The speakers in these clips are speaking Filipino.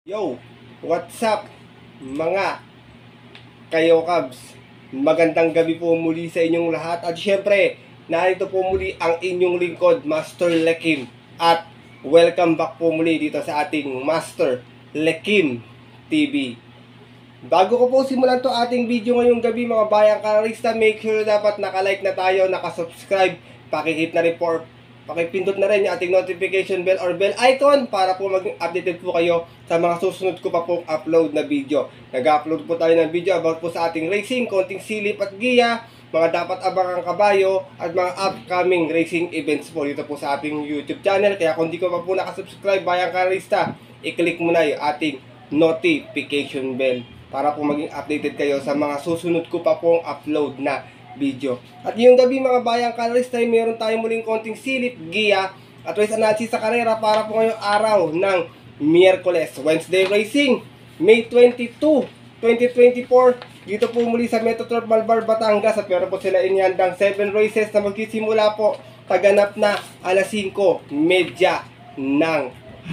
Yo, what's up mga kayo Cubs? Magandang gabi po muli sa inyong lahat. At syempre, narito po muli ang inyong lingkod, Master Lekim. At welcome back po muli dito sa ating Master Lekim TV. Bago ko po simulan to ating video ngayong gabi mga bayang karalista, make sure dapat nakalike na tayo, nakasubscribe, pakihit na rin po, pakipindot na rin yung ating notification bell or bell icon para po maging updated po kayo sa mga susunod ko pa pong upload na video. Nag-upload po tayo ng video about po sa ating racing, konting silip at giya, mga dapat abangang kabayo at mga upcoming racing events po dito po sa ating YouTube channel. Kaya kung di ko pa po nakasubscribe bayang karalista, i-click mo na yung ating notification bell para po maging updated kayo sa mga susunod ko pa pong upload na video. At yung gabi mga bayang karalista, meron tayong muling konting silip, giya at race analysis sa karera para po ngayong araw ng Miyerkules, Wednesday Racing, May 22, 2024. Dito po muli sa Metroturf Malbar, Batangas, at meron po sila inihandang 7 races na magsisimula po taganap na alas 5:30 ng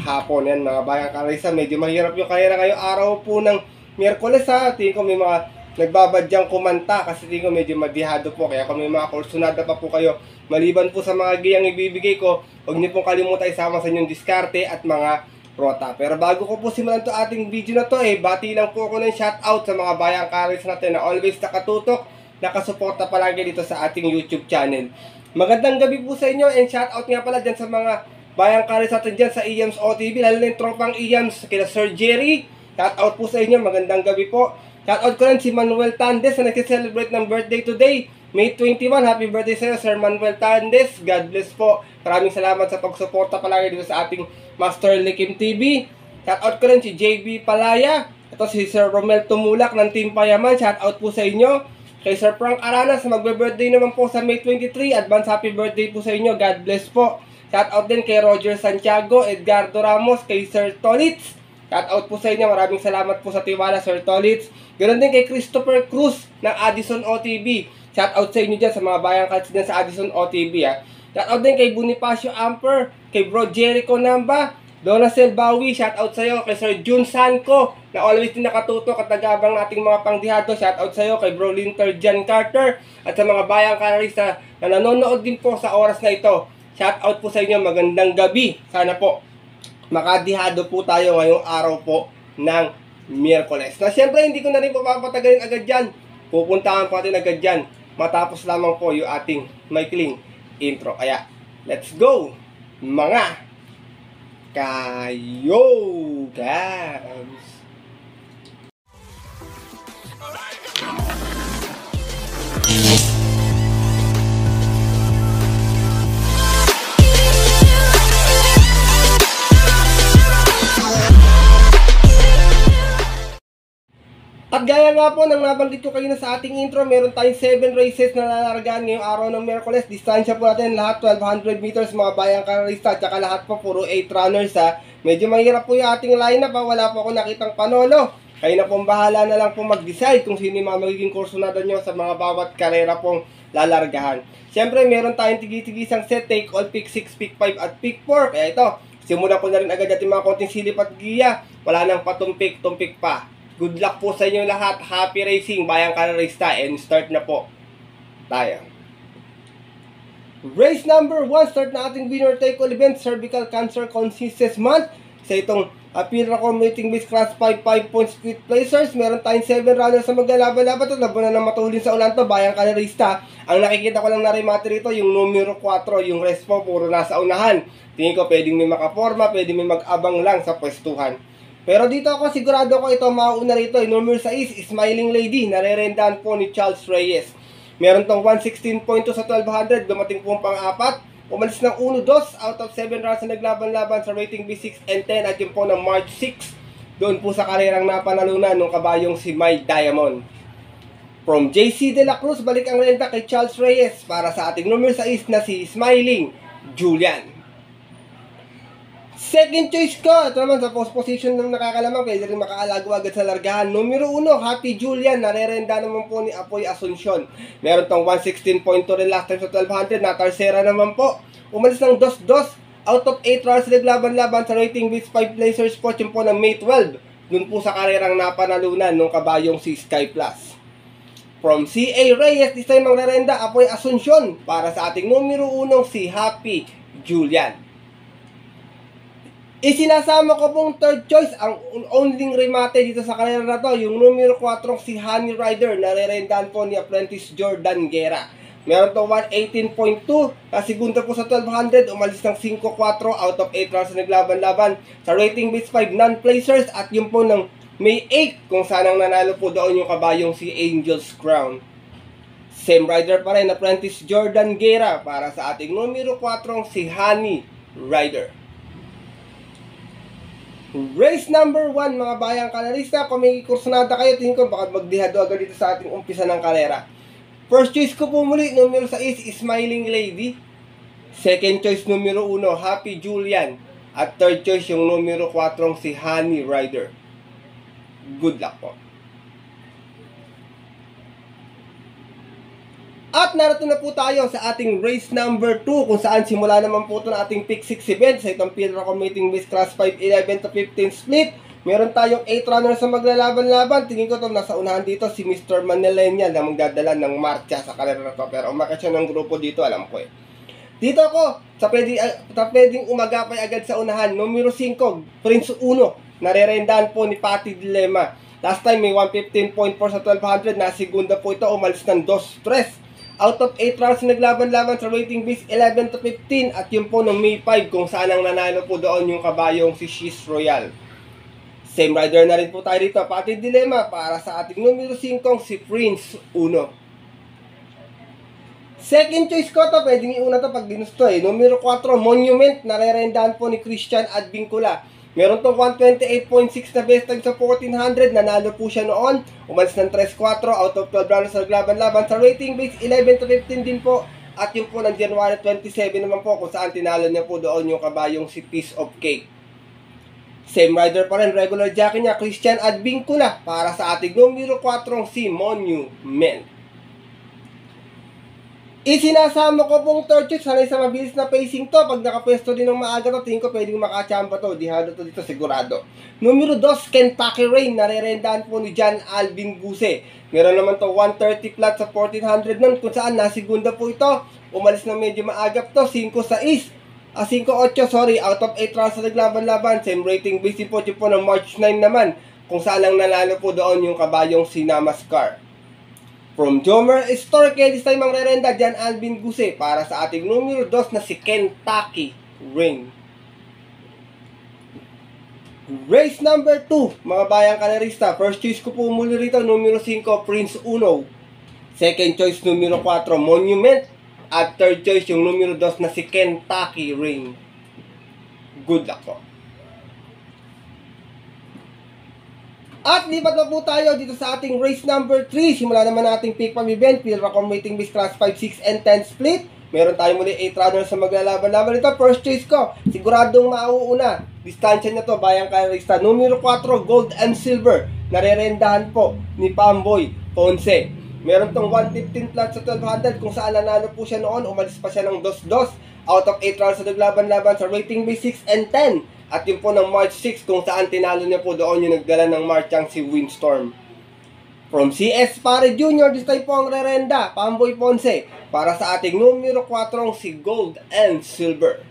hapon. Yan mga bayang karalista, medyo mahirap yung karera ngayong araw po ng Miyerkules ha. Tingin ko may mga nagbabadyang kumanta kasi tingin ko medyo madihado po. Kaya kung may mga kursunada pa po kayo, maliban po sa mga giyang ibibigay ko, huwag niyo pong kalimutan isama sa inyong diskarte at mga rota. Pero bago ko po simulan to ating video na to, bati lang po ako ng shoutout sa mga bayang karis natin na always nakatutok, nakasuporta palagi dito sa ating YouTube channel. Magandang gabi po sa inyo and shoutout nga pala dyan sa mga bayang karis natin dyan sa IAMS OTV, lalo na yung tropang IAMS kila Sir Jerry. Shoutout po sa inyo, magandang gabi po. Shoutout ko rin si Manuel Tandes na nag-celebrate ng birthday today, May 21. Happy birthday sa iyo, Sir Manuel Tandes. God bless po. Maraming salamat sa pagsuporta palagi dito sa ating Master Lekim TV. Shoutout ko rin si JB Palaya. Ito si Sir Romel Tumulak ng Team Payaman. Shoutout po sa inyo. Kay Sir Frank Aranas, magbe-birthday naman po sa May 23. Advance happy birthday po sa inyo. God bless po. Shoutout din kay Roger Santiago, Edgardo Ramos, kay Sir Tolitz. Shoutout po sa inyo. Maraming salamat po sa tiwala, Sir Tolitz. Ganoon din kay Christopher Cruz ng Addison OTV. Shoutout sa inyo dyan sa mga bayang kats dyan sa Addison OTV. Shoutout din kay Bonifacio Amper, kay Bro Jericho Namba, Donacel Bawi. Shoutout sa iyo kay Sir Jun Sanco na always din nakatutok at nagabang nating mga pangdihado. Shoutout sa iyo kay Bro Linter Jan Carter at sa mga bayang karalista na nanonood din po sa oras na ito. Shoutout po sa inyo. Magandang gabi. Sana po makadihado po tayo ngayong araw po ng Miyerkules. Na siyempre hindi ko na rin papatagalin agad dyan. Pupuntahan po natin agad dyan. Matapos lamang po yung ating maikling intro. Kaya, let's go mga kayo guys! At gaya nga po ng nabanggit ko kayo na sa ating intro, meron tayong 7 races na lalargaan ngayong araw ng Miyerkules. Distansya po natin lahat 1200 meters mga bayang karalista, at saka lahat po puro 8 runners ha. Medyo mahirap po yung ating lineup ha, wala po ako nakitang panolo. Kayo na pong bahala na lang po mag-decide kung sino yung mga magiging kursunada nyo sa mga bawat karera pong lalargahan. Siyempre meron tayong tigi-tigisang set, take all, pick 6, pick 5 at pick 4. Kaya ito, simulan ko na rin agad natin mga konting silip at giya. Wala nang patumpik-tumpik pa. Good luck po sa inyo lahat. Happy racing, bayang karalista. And start na po tayo. Race number 1. Start na ating winner take all event. Cervical Cancer Consciousness Month. Sa itong appeal accommodating base class 5 points split placers. Meron tayong 7 runners na maglalaban-laban. Ito, laban na ng matulin sa ulan to, bayang karalista. Ang nakikita ko lang na remate rito, yung numero 4. Yung rest po, puro nasa unahan. Tingin ko pwedeng may makaporma, pwedeng may mag-abang lang sa pwestuhan. Pero dito ako sigurado ko ito mauna rito. Yung number 6 is Smiling Lady. Narerendahan po ni Charles Reyes. Meron tong 116.2 sa 1200. Dumating po ang pang-apat. Umalis ng 1-2 out of 7 runs na naglaban-laban sa rating B6 and 10. At yun po ng March 6. Doon po sa karerang napanalunan ng kabayong si Mike Diamond. From JC De La Cruz, balik ang renta kay Charles Reyes para sa ating number 6 na si Smiling Julian. Second choice ko, ito naman sa post position ng nakakalamang, pwede rin makaalago agad sa largahan. Numero 1, Happy Julian, narerenda naman po ni Apoy Asuncion. Meron tong 116.2 rin last time sa 1200, na Tarsera naman po. Umalis ng 2-2 out of 8 rounds naglaban-laban sa rating base 5 laser spot yung po ng May 12. Dun po sa karerang napanalunan ng kabayong si Sky Plus. From CA Reyes, this time ang rerenda, Apoy Asuncion para sa ating numero 1 si Happy Julian. Isinasama ko pong third choice, ang only remate dito sa karera na to, yung numero 4 si Honey Rider, na rerendahan po ni Apprentice Jordan Guerra. Meron to 118.2, na segunda po sa 1200, umalis ng 5-4 out of 8 rounds na naglaban-laban sa rating base 5 non-placers, at yung po ng May 8 kung saan ang nanalo po doon yung kabayong si Angel's Crown. Same rider pa rin, Apprentice Jordan Guerra para sa ating numero 4 si Honey Rider. Race number 1 mga bayang kalarista, kung may kursunada kayo, tingin ko baka magdihado agad dito sa ating umpisa ng karera. First choice ko po muli, numero 6 is Smiling Lady. Second choice, numero 1, Happy Julian. At third choice, yung numero 4 si Honey Rider. Good luck po. At narito na po tayo sa ating race number 2 kung saan simula naman po ito ng ating pick 6 event sa itong Pilra Commuting Base Class 5 11 to 15 split. Meron tayong 8 runners na maglalaban-laban. Tingin ko ito nasa unahan dito si Mr. Manilenia na magdadala ng marcha sa karera na to. Pero umakit siya ng grupo dito, alam ko eh. Dito ako sa pwedeng umagapay agad sa unahan. Numero 5, Prince 1. Narerendahan po ni Patty Dilema. Last time may 115.4 sa 1200. Na segunda po ito, umalis ng 2-3. Out of 8 rounds naglaban-laban sa rating base 11 to 15 at yun po ng May 5 kung saan ang nanalo po doon yung kabayong si She's Royal. Same rider na rin po tayo dito, Patty Dilema para sa ating numero 5 si Prince 1. Second choice ko to, pwedeng iuna to pag ginusto eh. Numero 4, Monument, narerendahan po ni Christian Advincula. Meron tong 128.6 na best time sa 1400, nanalo po siya noon. Umalis ng 3-4 out of 12 rounds sa naglaban-laban sa rating base 11 to 15 din po. At yun po ng January 27 naman po kung saan tinalo niya po doon yung kabayong si Piece of Cake. Same rider pa rin, regular jockey niya, Christian Advincula para sa ating numero 4 si Monument. Isinasama ko pong third choice, sanay sa mabilis na pacing to. Pag nakapwesto din ng maaga to, tingin ko pwedeng makachamba to. Dihado to dito, sigurado. Numero 2, Kentucky Rain. Narerendahan po ni John Alvin Guse. Meron naman to 130 flat sa 1400 nun, kung saan nasigunda po ito. Umalis na medyo maagap to, 5-6. 5-8, sorry, out of 8 rounds na naglaban-laban. Same rating base po ng March 9 naman, kung saan ang nanalo po doon yung kabayong si Namaskar. From Jomer Storke, this time ang rerenda, John Alvin Guse para sa ating numero 2 na si Kentucky Rain. Race number 2, mga bayang kalarista. First choice ko po muli rito, numero 5, Prince 1. Second choice, numero 4, Monument. At third choice, yung numero 2 na si Kentucky Rain. Good luck po. At lipat na po tayo dito sa ating race number 3. Simula naman nating pick pam event, Pilra Commuting Base Class 5, 6, and 10 split. Meron tayo muli 8 runners na maglalaban-laban. Ito, first choice ko, siguradong mauuna. Distansya na to, bayang kalarista. Numero 4, Gold and Silver. Narerendahan po ni Pamboy Ponce. Meron tong 115 flat sa 1200 kung saan nanalo po siya noon. Umalis pa siya ng 2-2. Out of 8 rounds na naglaban-laban sa rating base 6 and 10. At yun po ng March 6 kung saan tinalo niya po doon yung nagdala ng marchang si Windstorm. From CS Pare Jr., this time po ang rerenda, Pamboy Ponce, para sa ating numero 4 si Gold and Silver.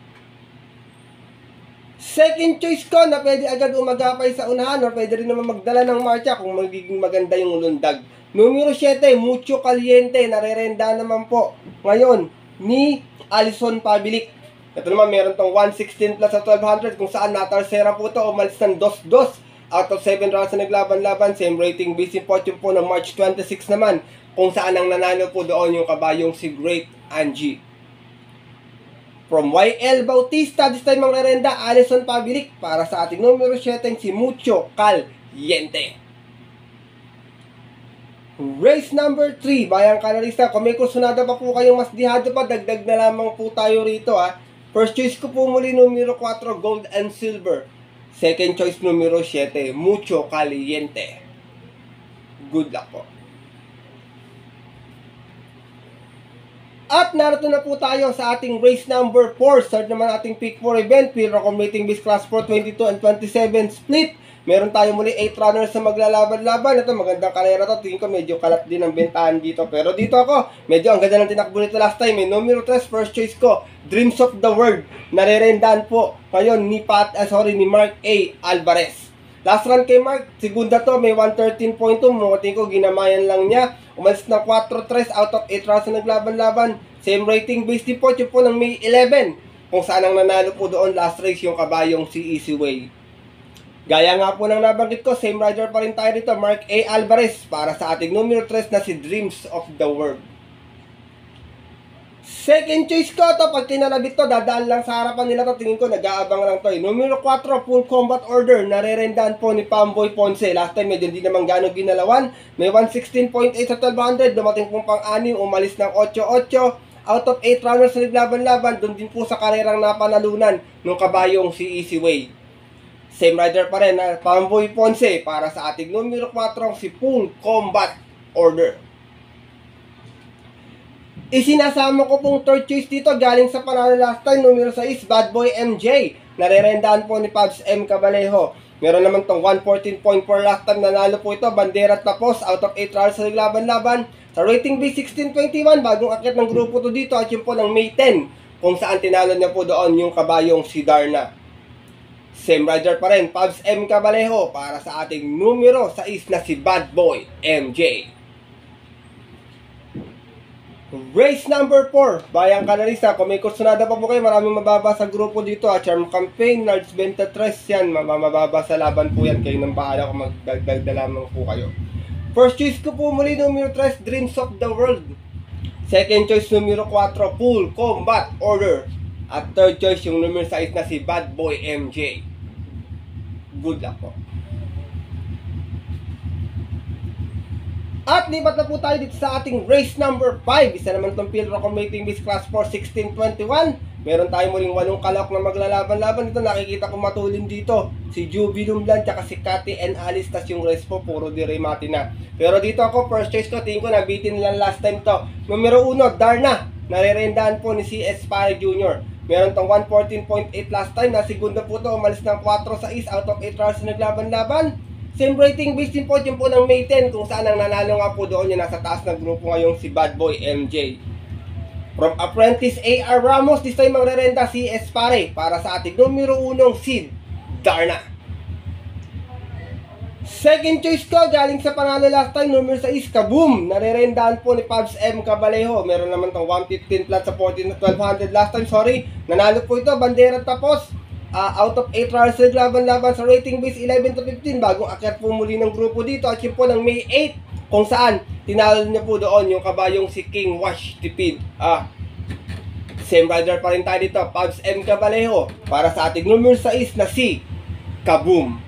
Second choice ko na pwede agad umagapay sa unahan or pwede rin naman magdala ng marcha kung magiging maganda yung lundag. Numero 7, Mucho Caliente, narerenda naman po ngayon ni Alison Pabilik. Ito naman, meron tong 116 plus sa 1200 kung saan natarsera po ito, umalis ng 2-2 out of 7 rounds na naglaban-laban. Same rating base fortune po ng March 26 naman kung saan ang nanalo po doon yung kabayong si Great Angie. From YL Bautista, this time ang rerenda, Alison Pabilik para sa ating numero 7 si Mucho Caliente. Race number 3, bayang kalarista, kung may kursunada pa po kayong mas dihado pa, dagdag na lamang po tayo rito ha. First choice ko po muli numero 4, Gold and Silver. Second choice numero 7, Mucho Caliente. Good luck po. At narito na po tayo sa ating race number 4. Start naman ating pick 4 event. Field Accommodating Base Class 4, 22 and 27 split. Meron tayo muli 8 runners na maglalaban-laban. Ito magandang karera to. Tingin ko medyo kalat din ang bentahan dito. Pero dito ako, medyo ang ganda ng tinakbo nito last time. Numero 3, first choice ko, Dreams of the World. Narerendahan po ngayon ni Mark A. Alvarez. Last run kay Mark, segunda to, may 113.2. Mukhang ko, ginamayan lang niya. Umalis na 4-3 out of 8 runs na naglaban-laban. Same rating based din po, yun po ng May 11. Kung saan ang nanalo po doon last race yung kabayong si Easy Way. Gaya nga po ng nabanggit ko, same rider pa rin tayo dito, Mark A. Alvarez, para sa ating numero 3 na si Dreams of the World. Second choice ko to, pag tinalabit to, dadaan lang sa harapan nila to, tingin ko nag-aabang lang to. Numero 4, Full Combat Order, narerendahan po ni Pamboy Ponce. Last time medyo hindi naman gano'ng ginalawan, may 116.8 sa 1200, dumating pong pang-anim, umalis ng 8-8. Out of 8 runners na naglaban-laban, doon din po sa karerang napanalunan ng kabayong si Easy Way. Same rider pa rin na Pamboy Ponce para sa ating numero 4 si Full Combat Order. Isinasama ko pong third choice dito galing sa panalo last time, numero 6, Bad Boy MJ. Narerendahan po ni Pabs M. Cabalejo. Meron naman tong 114.4 last time, nanalo po ito, bandera tapos out of 8 runners na naglaban-laban. Sa rating B 1621, bagong akyat ng grupo to dito at yun po ng May 10, kung saan tinalo niya po doon yung kabayong si Darna. Same rider pa rin, Pabs M. Cabalejo para sa ating numero 6 na si Bad Boy MJ. Race number 4, Bayang Canarista. Kung may kursunada pa po kayo, maraming mababa sa grupo dito. Charm Campaign, Nards 23 yan. Mababa sa laban po yan. Kayo nang bahala kung magdagdag lamang po kayo. First choice ko po muli, numero 3, Dreams of the World. Second choice, numero 4, Full Combat Order. At third choice, yung numero 6 na si Bad Boy MJ. Good luck po. At lipat na po tayo dito sa ating race number 5. Isa naman itong Field Accommodating Base Class 4, 1621. Meron tayo muling 8 kalak na maglalaban-laban. Ito nakikita ko matulin dito si Juby Lumblan tsaka si Cathy and Alice. Tas yung rest po puro diremati na. Pero dito ako, first choice ko, tingin ko nabitin lang last time to. Numero 1, Darna. Narerendahan po ni C.S. Pare Jr. Meron tong 114.8 last time. Na segunda po to, umalis ng 4-6 out of 8 rounds na naglaban-laban. Same rating based din po yung po ng May 10, kung saan ang nanalo nga po doon yung nasa taas ng grupo ngayong si Bad Boy MJ. From Apprentice A.R. Ramos, this time magrerenta si Espare para sa ating numero 1 si Darna. Second choice ko, galing sa panalo last time, numero 6, Kaboom. Narerendahan po ni Pabs M. Cabalejo. Meron naman tong 115 flat sa 1200 last time, sorry. Nanalo po ito, bandera tapos. Out of 8 runners na laban-laban sa rating base 11-15, bagong akyat po muli ng grupo dito at yun po ng May 8, kung saan tinalo niya po doon yung kabayong si King Wash Tipid. Same rider pa rin tayo dito, Pabs M. Cabalejo para sa ating numero 6 na si Kaboom.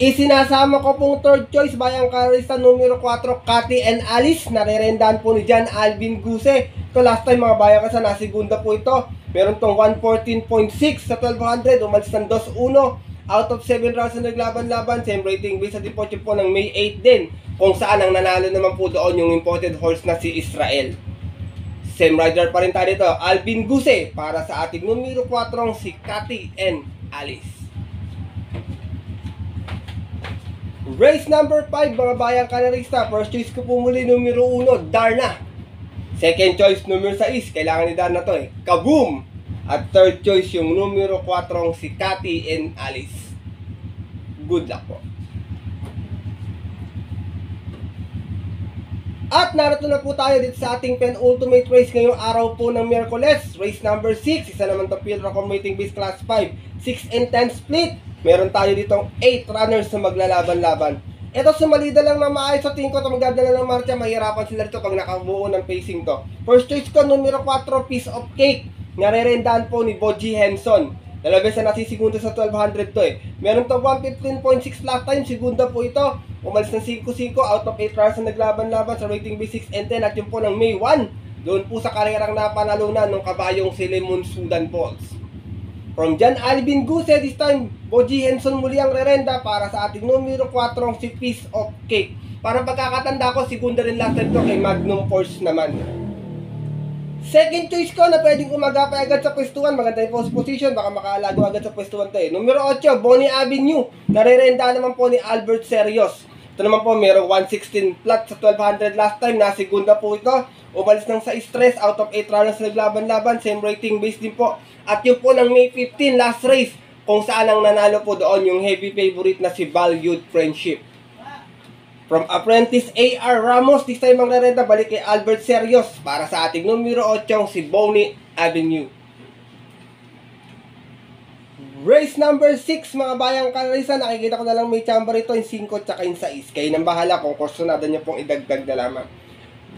Isinasama ko pong third choice, Bayang Canarista, numero 4, Cathy and Alice. Narerendahan po ni John Alvin Guse. Ito last time mga Bayang Canarista, nasigunda po ito. Meron tong 114.6 sa 1200, umalis ng 2-1. Out of 7 rounds na naglaban-laban, same rating base sa deportive po ng May 8 din, kung saan ang nanalo naman po doon yung imported horse na si Israel. Same rider pa rin tayo dito, Alvin Guse para sa ating numero 4 si Cathy and Alice. Race number 5, mga Bayang Canarista. First choice ko po muli, numero 1, Darna. Second choice, numero 6, kailangan ni Darna to Kaboom. At third choice, yung numero 4, si Cathy and Alice. Good luck po. At narito na po tayo dito sa ating penultimate race ngayong araw po ng Miyerkules. Race number 6, isa naman to Field Accommodating Base Class 5, 6 and 10 split. Meron tayo ditong 8 runners na maglalaban-laban. Ito sumalida lang na maayos sa tingin ko ito magdadala ng marcha. Mahirapan sila dito pag nakabuo ng pacing to. First choice ko, numero 4, Piece of Cake. Narerendahan po ni Boji Henson. Dalawes na nasisigunda sa 1200 to Meron to 115.6 last time, segunda po ito. Umalis ng 5-5 out of 8 runners na naglaban-laban sa rating B6 and 10 at yun po ng May 1. Doon po sa karerang napanalunan ng kabayong si Lemon Sudan Falls. From John Alvin Guse, this time, Boji Henson muli ang rerenda para sa ating numero 4, si Piece of Cake. Para pagkakatanda ko, segunda rin last time to kay Magnum Force naman. Second choice ko na pwedeng umagapay agad sa pwestuhan. Maganda yung post position. Baka makaalago agad sa pwestuhan to eh. Numero 8, Bonnie Avenue. Narerenda naman po ni Albert Serios. Ito naman po, merong 116 flat sa 1200 last time. Na segunda po ito. Umalis ng sa stress. Out of 8 runners naglaban-laban. Same rating base din po. At yun po ng May 15 last race. Kung saan ang nanalo po doon yung heavy favorite na si Valued Friendship. From Apprentice A.R. Ramos, this time ang rerenta, balik kay Albert Serios para sa ating numero 8, si Bonnie Avenue. Race number 6, mga bayang Kalarisa, nakikita ko na lang may chamber ito, yung 5 tsaka yung 6. Kayo nang bahala kung kursunada nyo pong idagdag na lamang.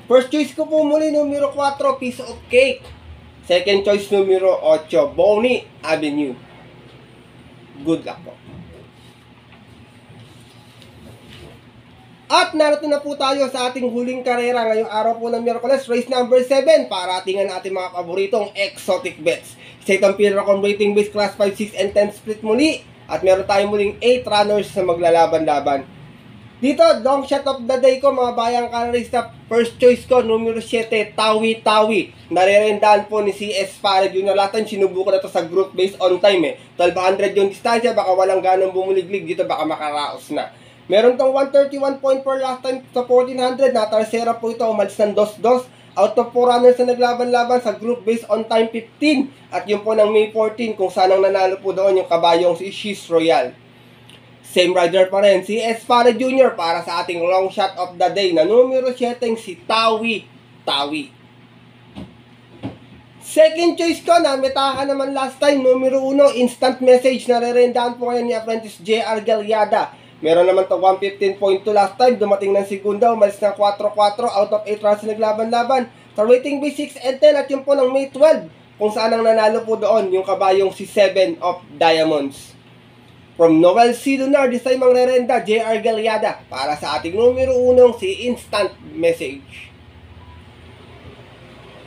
First choice ko po muli, numero 4, Piece of Cake. Second choice, numero 8, Bonnie Avenue. Good luck po. At narito na po tayo sa ating huling karera ngayong araw po ng Miyerkules, race number 7, para atingan natin mga paboritong exotic bets. Sa itong pinakong rating base class 5, 6, and 10 split muli. At meron tayong muling 8 runners na maglalaban-laban. Dito, long shot of the day ko mga bayang Kalarista. First choice ko, numero 7, Tawi Tawi. Narerendaan po ni CS Farid yung nalatan. Sinubukan na to sa group based on time eh. 1200 yung distansya, baka walang ganong bumuliglig dito, baka makaraos na. Meron tong 131.4 last time sa 1400. Natarsera po ito. Umalis ng 2-2. Out of 4 runners na naglaban-laban sa group based on time 15. At yun po ng May 14 kung saan ang nanalo po doon yung kabayong si She's Royal. Same rider pa rin. Si Espada Jr. para sa ating long shot of the day na numero 7 si Tawi Tawi. Second choice ko na metahan naman last time. Numero 1, instant message. Narerendaan po ngayon ni Apprentice J.R. Galyada. Meron naman to 115.2 last time. Dumating ng segunda. Umalis ng 4-4. Out of 8 runs naglaban-laban. Sa rating base 6 and 10. At yun po ng May 12. Kung saan ang nanalo po doon yung kabayong si 7 of Diamonds. From Noel C. Lunar. This time ang rerenda J.R. Galyada. Para sa ating numero 1 si instant message.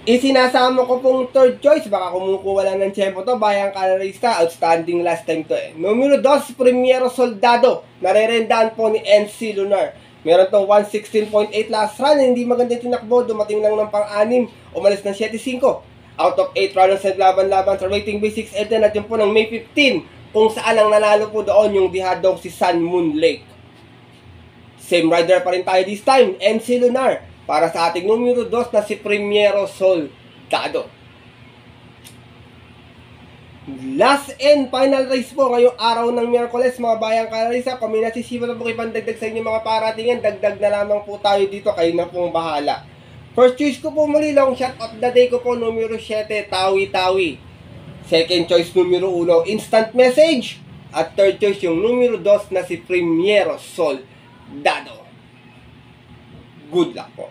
Isinasama ko pong third choice. Baka kumukuha lang ng tiyempo to. Bayang Kalarista. Outstanding last time to eh. Numero 2, Primero Soldado. Narerendaan po ni NC Lunar. Meron tong 116.8 last run. Hindi maganda tinakbo. Dumating lang ng pang-anim. Umalis ng 7-5. Out of 8 runners naglaban-laban sa rating base 6 and 10. At yun po ng May 15. Kung saan ang nanalo po doon yung dihadong si Sun Moon Lake. Same rider pa rin tayo this time. NC Lunar. Para sa ating numero 2 na si Primero Soldado. Last and final race po ngayong araw ng Miyerkules mga bayang Kalarisa. Kung may nasisipan na po kayo pandagdag sa inyo mga paratingan, dagdag na lamang po tayo dito. Kayo na pong bahala. First choice ko po muli, long shot of the day ko po, numero 7, Tawi Tawi. Second choice, numero 1, instant message. At third choice, yung numero 2 na si Primero Soldado. Good luck po.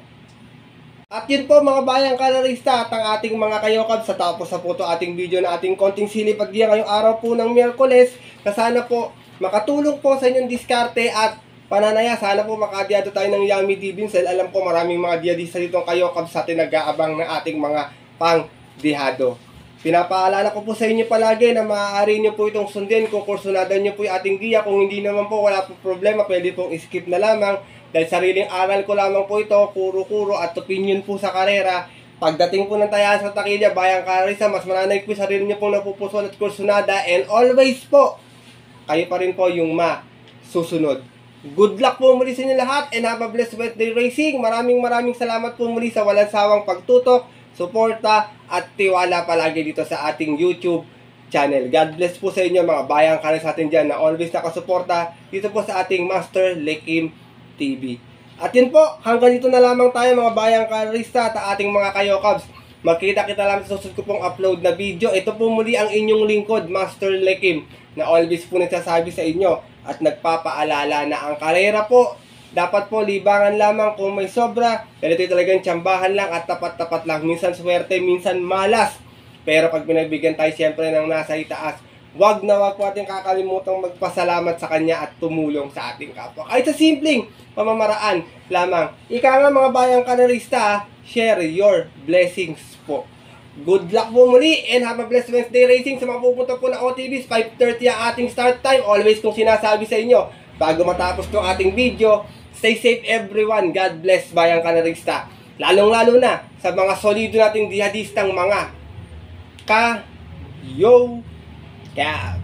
At yun po mga bayang Kalarista at ang ating mga kayokab sa tapos sa po ating video na ating konting silipag diyan ngayong araw po ng Miyerkules na sana po makatulong po sa inyong diskarte at pananaya. Sana po makadiyado tayo ng Yummy Divins dahil alam ko maraming mga diyadista ditong kayokab sa atin nag-aabang ng ating mga pang-dihado. Pinapaalala ko po sa inyo palagi na maaari nyo po itong sundin kung kursunadan nyo po yung ating giya. Kung hindi naman po, wala po problema, pwede pong skip na lamang. Dahil sariling aral ko lamang po ito, kuro-kuro at opinion po sa karera. Pagdating po ng tayahan sa takilya, bayang Kalarisa, mas mananay po sarili nyo pong napupuson at kursunada. And always po, kayo pa rin po yung masusunod. Good luck po muli sa inyo lahat and have a blessed birthday racing. Maraming salamat po muli sa walang sawang pagtutok, suporta at tiwala palagi dito sa ating YouTube channel. God bless po sa inyo mga bayang Kalarisa atin dyan na always nakasuporta dito po sa ating Master Lekim TV. At yun po, hanggang dito na lamang tayo mga bayang Kalarista at ating mga kayokabs. Magkita-kita lang sa susunod ko pong upload na video. Ito po muli ang inyong lingkod, Master Lekim, na always po nagsasabi sa inyo at nagpapaalala na ang karera po, dapat po libangan lamang kung may sobra. Pero ito talagang tsambahan lang at tapat-tapat lang. Minsan swerte, minsan malas. Pero pag binibigyan tayo siyempre ng nasa itaas, wag na wag po ating kakalimutang magpasalamat sa Kanya at tumulong sa ating kapwa. Kahit sa simpleng pamamaraan lamang. Ika nga mga bayang Kalarista, share your blessings po. Good luck po muli and have a blessed Wednesday racing sa mga pupunta po na OTVs. 5:30 ang ating start time. Always kong sinasabi sa inyo, bago matapos itong ating video, Stay safe everyone. God bless Bayang Kanarista. Lalong-lalo na sa mga solido nating jihadistang mga Kayo Cavs.